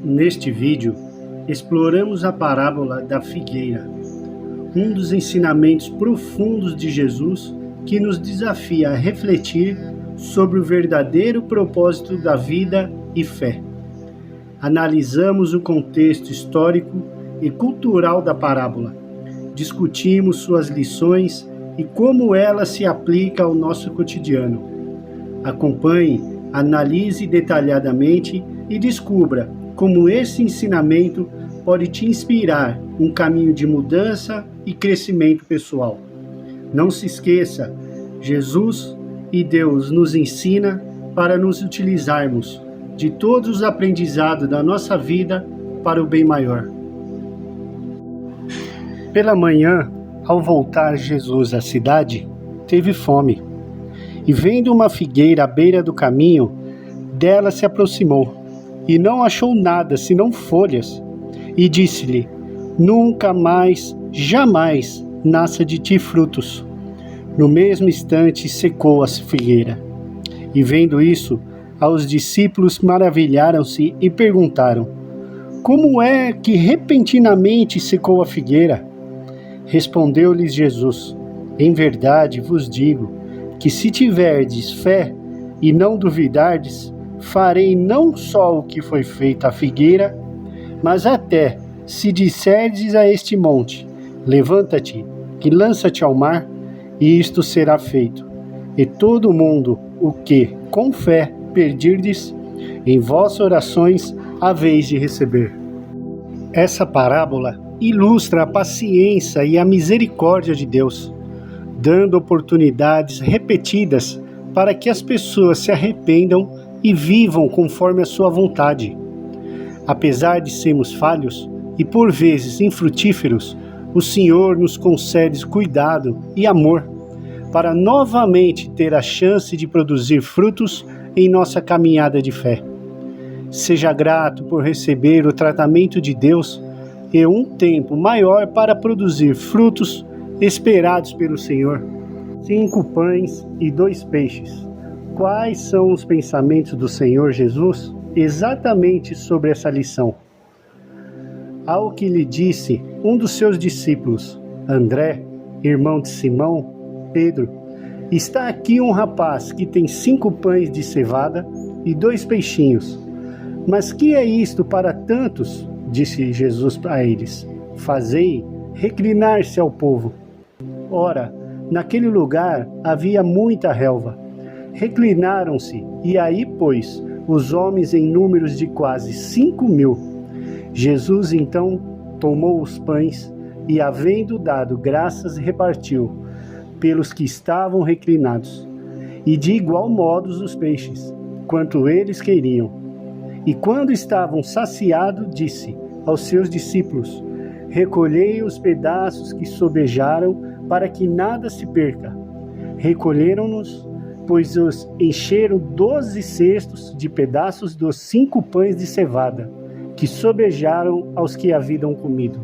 Neste vídeo, exploramos a parábola da figueira, um dos ensinamentos profundos de Jesus que nos desafia a refletir sobre o verdadeiro propósito da vida e fé. Analisamos o contexto histórico e cultural da parábola, discutimos suas lições e como ela se aplica ao nosso cotidiano. Acompanhe, analise detalhadamente e descubra como esse ensinamento pode te inspirar um caminho de mudança e crescimento pessoal. Não se esqueça, Jesus e Deus nos ensina para nos utilizarmos de todos os aprendizados da nossa vida para o bem maior. Pela manhã, ao voltar Jesus à cidade, teve fome. E vendo uma figueira à beira do caminho, dela se aproximou, e não achou nada senão folhas, e disse-lhe: Nunca mais, jamais, nasça de ti frutos. No mesmo instante secou a figueira. E vendo isso, aos discípulos maravilharam-se e perguntaram: Como é que repentinamente secou a figueira? Respondeu-lhes Jesus: Em verdade vos digo que se tiverdes fé e não duvidardes, farei não só o que foi feito à figueira, mas até se disserdes a este monte: Levanta-te e lança-te ao mar, e isto será feito. E todo mundo o que, com fé, pedirdes, em vossas orações haveis de receber. Essa parábola ilustra a paciência e a misericórdia de Deus, dando oportunidades repetidas para que as pessoas se arrependam e vivam conforme a sua vontade. Apesar de sermos falhos e por vezes infrutíferos, o Senhor nos concede cuidado e amor para novamente ter a chance de produzir frutos em nossa caminhada de fé. Seja grato por receber o tratamento de Deus e um tempo maior para produzir frutos esperados pelo Senhor. 5 pães e 2 peixes. Quais são os pensamentos do Senhor Jesus exatamente sobre essa lição? Ao que lhe disse um dos seus discípulos, André, irmão de Simão, Pedro: Está aqui um rapaz que tem 5 pães de cevada e 2 peixinhos. Mas que é isto para tantos? Disse Jesus a eles: Fazei reclinar-se ao povo. Ora, naquele lugar havia muita relva. Reclinaram-se, e aí, pois, os homens em números de quase 5.000. Jesus, então, tomou os pães e, havendo dado graças, repartiu pelos que estavam reclinados, e de igual modo os peixes, quanto eles queriam. E quando estavam saciados, disse aos seus discípulos: Recolhei os pedaços que sobejaram, para que nada se perca. Recolheram-nos, pois os encheram 12 cestos de pedaços dos 5 pães de cevada, que sobejaram aos que haviam comido.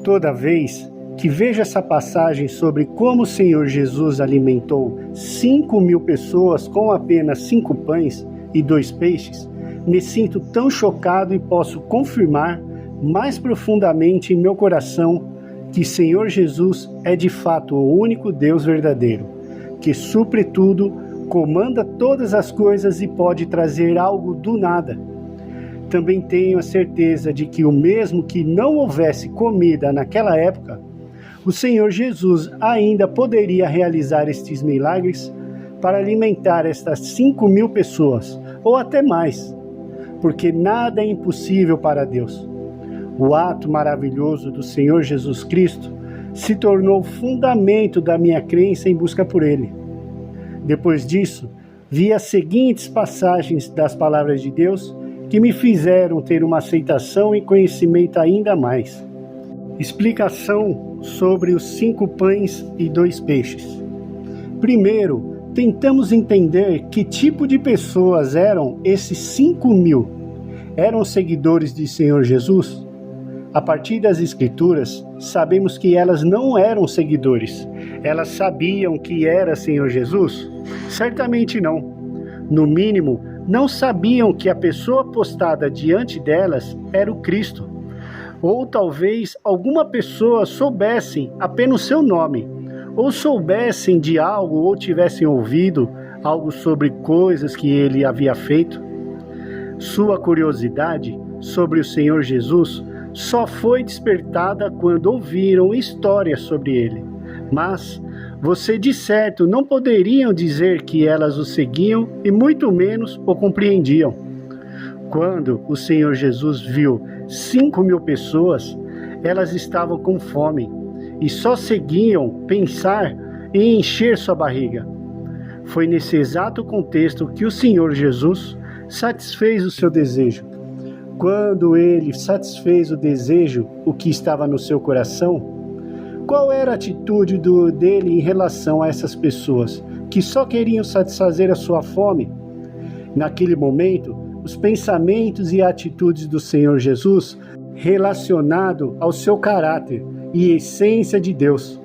Toda vez que vejo essa passagem sobre como o Senhor Jesus alimentou 5.000 pessoas com apenas 5 pães e 2 peixes, me sinto tão chocado e posso confirmar mais profundamente em meu coração que Senhor Jesus é de fato o único Deus verdadeiro, que supre tudo, comanda todas as coisas e pode trazer algo do nada. Também tenho a certeza de que o mesmo que não houvesse comida naquela época, o Senhor Jesus ainda poderia realizar estes milagres para alimentar estas 5.000 pessoas, ou até mais, porque nada é impossível para Deus. O ato maravilhoso do Senhor Jesus Cristo se tornou o fundamento da minha crença em busca por Ele. Depois disso, vi as seguintes passagens das palavras de Deus que me fizeram ter uma aceitação e conhecimento ainda mais. Explicação sobre os 5 pães e 2 peixes. Primeiro, tentamos entender que tipo de pessoas eram esses 5.000. Eram seguidores de Senhor Jesus? A partir das Escrituras, sabemos que elas não eram seguidores. Elas sabiam que era Senhor Jesus? Certamente não. No mínimo, não sabiam que a pessoa postada diante delas era o Cristo. Ou talvez alguma pessoa soubessem apenas seu nome, ou soubessem de algo, ou tivessem ouvido algo sobre coisas que ele havia feito. Sua curiosidade sobre o Senhor Jesus só foi despertada quando ouviram histórias sobre ele. Mas você de certo não poderiam dizer que elas o seguiam e muito menos o compreendiam. Quando o Senhor Jesus viu 5.000 pessoas, elas estavam com fome e só seguiam pensar em encher sua barriga. Foi nesse exato contexto que o Senhor Jesus satisfez o seu desejo. Quando ele satisfez o desejo, o que estava no seu coração, qual era a atitude dele em relação a essas pessoas que só queriam satisfazer a sua fome? Naquele momento, os pensamentos e atitudes do Senhor Jesus relacionado ao seu caráter e essência de Deus.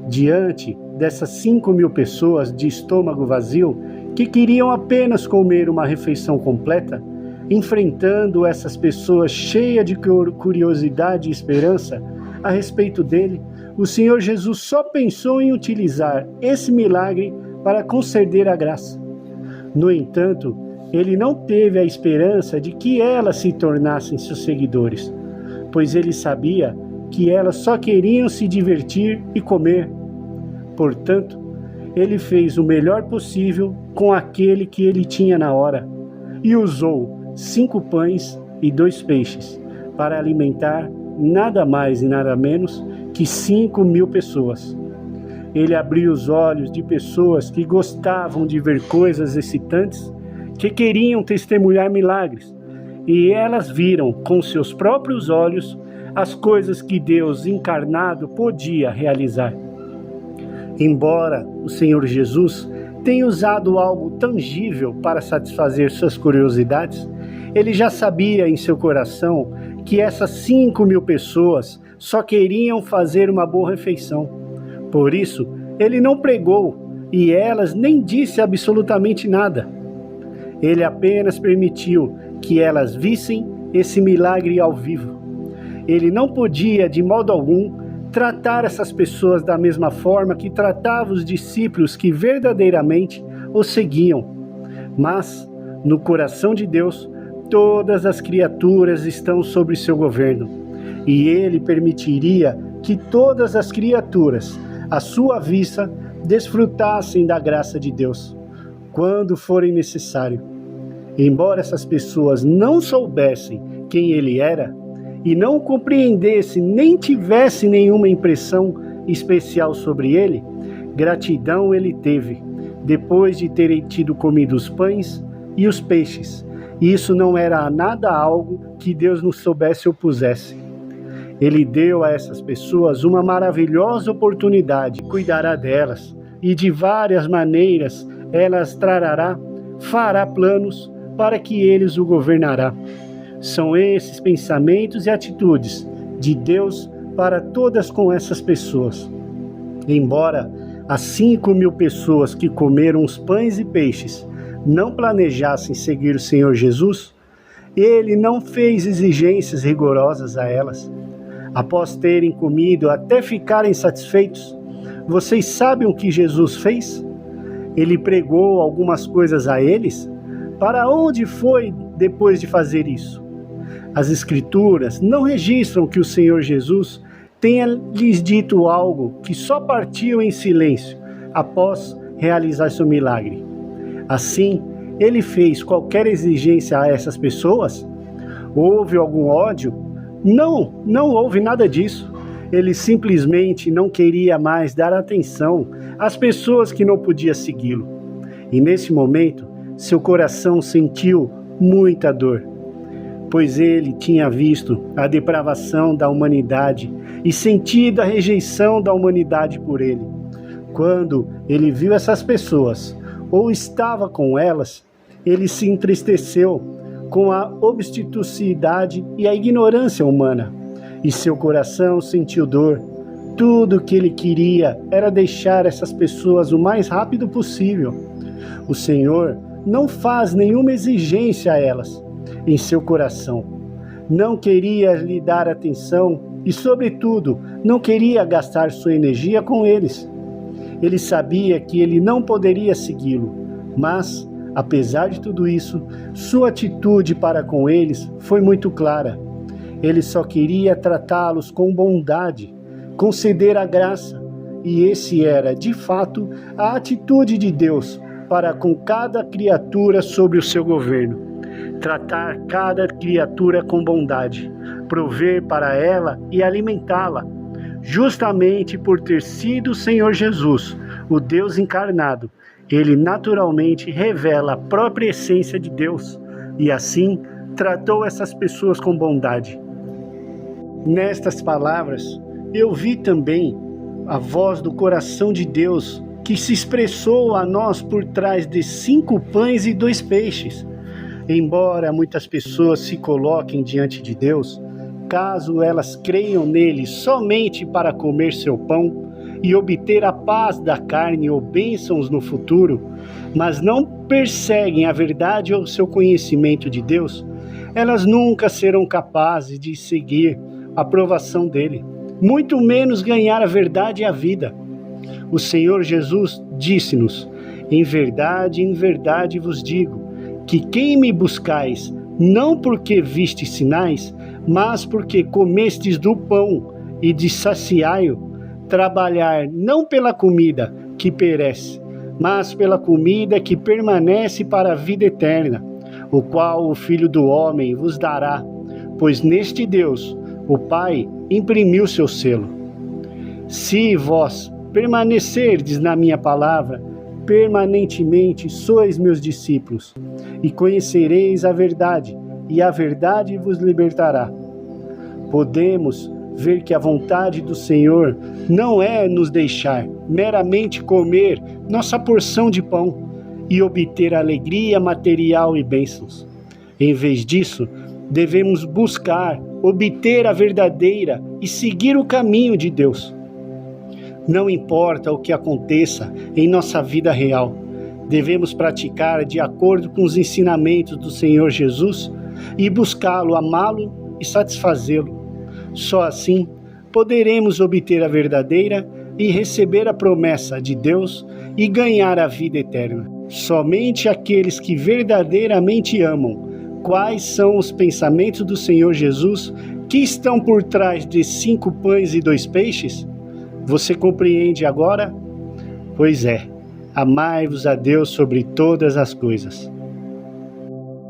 Diante dessas 5.000 pessoas de estômago vazio que queriam apenas comer uma refeição completa, enfrentando essas pessoas cheias de curiosidade e esperança a respeito dele, o Senhor Jesus só pensou em utilizar esse milagre para conceder a graça. No entanto, ele não teve a esperança de que elas se tornassem seus seguidores, pois ele sabia que elas só queriam se divertir e comer. Portanto, ele fez o melhor possível com aquele que ele tinha na hora e usou 5 pães e 2 peixes para alimentar nada mais e nada menos que 5.000 pessoas. Ele abriu os olhos de pessoas que gostavam de ver coisas excitantes, que queriam testemunhar milagres, e elas viram com seus próprios olhos as coisas que Deus encarnado podia realizar. Embora o Senhor Jesus tenha usado algo tangível para satisfazer suas curiosidades, ele já sabia em seu coração que essas 5.000 pessoas só queriam fazer uma boa refeição. Por isso, ele não pregou e elas nem disse absolutamente nada. Ele apenas permitiu que elas vissem esse milagre ao vivo. Ele não podia, de modo algum, tratar essas pessoas da mesma forma que tratava os discípulos que verdadeiramente o seguiam. Mas, no coração de Deus, todas as criaturas estão sob seu governo, e ele permitiria que todas as criaturas, à sua vista, desfrutassem da graça de Deus, quando forem necessário. Embora essas pessoas não soubessem quem ele era, e não compreendessem nem tivessem nenhuma impressão especial sobre ele, gratidão ele teve, depois de terem tido comido os pães e os peixes. Isso não era nada algo que Deus não soubesse ou pusesse. Ele deu a essas pessoas uma maravilhosa oportunidade, cuidará delas, e de várias maneiras elas fará planos para que eles o governará. São esses pensamentos e atitudes de Deus para todas com essas pessoas. Embora as 5.000 pessoas que comeram os pães e peixes não planejassem seguir o Senhor Jesus, ele não fez exigências rigorosas a elas. Após terem comido até ficarem satisfeitos, vocês sabem o que Jesus fez? Ele pregou algumas coisas a eles? Para onde foi depois de fazer isso? As Escrituras não registram que o Senhor Jesus tenha lhes dito algo que só partiu em silêncio após realizar seu milagre. Assim, ele fez qualquer exigência a essas pessoas? Houve algum ódio? Não houve nada disso. Ele simplesmente não queria mais dar atenção às pessoas que não podiam segui-lo. E nesse momento, seu coração sentiu muita dor, pois ele tinha visto a depravação da humanidade e sentido a rejeição da humanidade por ele. Quando ele viu essas pessoas, ou estava com elas, ele se entristeceu com a obstinacidade e a ignorância humana, e seu coração sentiu dor. Tudo o que ele queria era deixar essas pessoas o mais rápido possível. O Senhor não faz nenhuma exigência a elas em seu coração. Não queria lhe dar atenção e, sobretudo, não queria gastar sua energia com eles. Ele sabia que ele não poderia segui-lo, mas, apesar de tudo isso, sua atitude para com eles foi muito clara. Ele só queria tratá-los com bondade, conceder a graça, e esse era, de fato, a atitude de Deus para com cada criatura sob o seu governo. Tratar cada criatura com bondade, prover para ela e alimentá-la, justamente por ter sido o Senhor Jesus, o Deus encarnado. Ele naturalmente revela a própria essência de Deus e assim tratou essas pessoas com bondade. Nestas palavras, eu vi também a voz do coração de Deus que se expressou a nós por trás de 5 pães e 2 peixes. Embora muitas pessoas se coloquem diante de Deus, caso elas creiam nele somente para comer seu pão e obter a paz da carne ou bênçãos no futuro, mas não perseguem a verdade ou seu conhecimento de Deus, elas nunca serão capazes de seguir a aprovação dele, muito menos ganhar a verdade e a vida. O Senhor Jesus disse-nos: em verdade vos digo, que quem me buscais, não porque vistes sinais, mas porque comestes do pão e de saciai-o, trabalhar não pela comida que perece, mas pela comida que permanece para a vida eterna, o qual o Filho do Homem vos dará, pois neste Deus, o Pai, imprimiu seu selo. Se vós permanecerdes na minha palavra, permanentemente sois meus discípulos, e conhecereis a verdade, e a verdade vos libertará. Podemos ver que a vontade do Senhor não é nos deixar meramente comer nossa porção de pão e obter alegria material e bênçãos. Em vez disso, devemos buscar obter a verdadeira e seguir o caminho de Deus. Não importa o que aconteça em nossa vida real, devemos praticar de acordo com os ensinamentos do Senhor Jesus e buscá-lo, amá-lo e satisfazê-lo. Só assim poderemos obter a verdadeira e receber a promessa de Deus e ganhar a vida eterna. Somente aqueles que verdadeiramente amam quais são os pensamentos do Senhor Jesus que estão por trás de 5 pães e 2 peixes? Você compreende agora? Pois é, amai-vos a Deus sobre todas as coisas.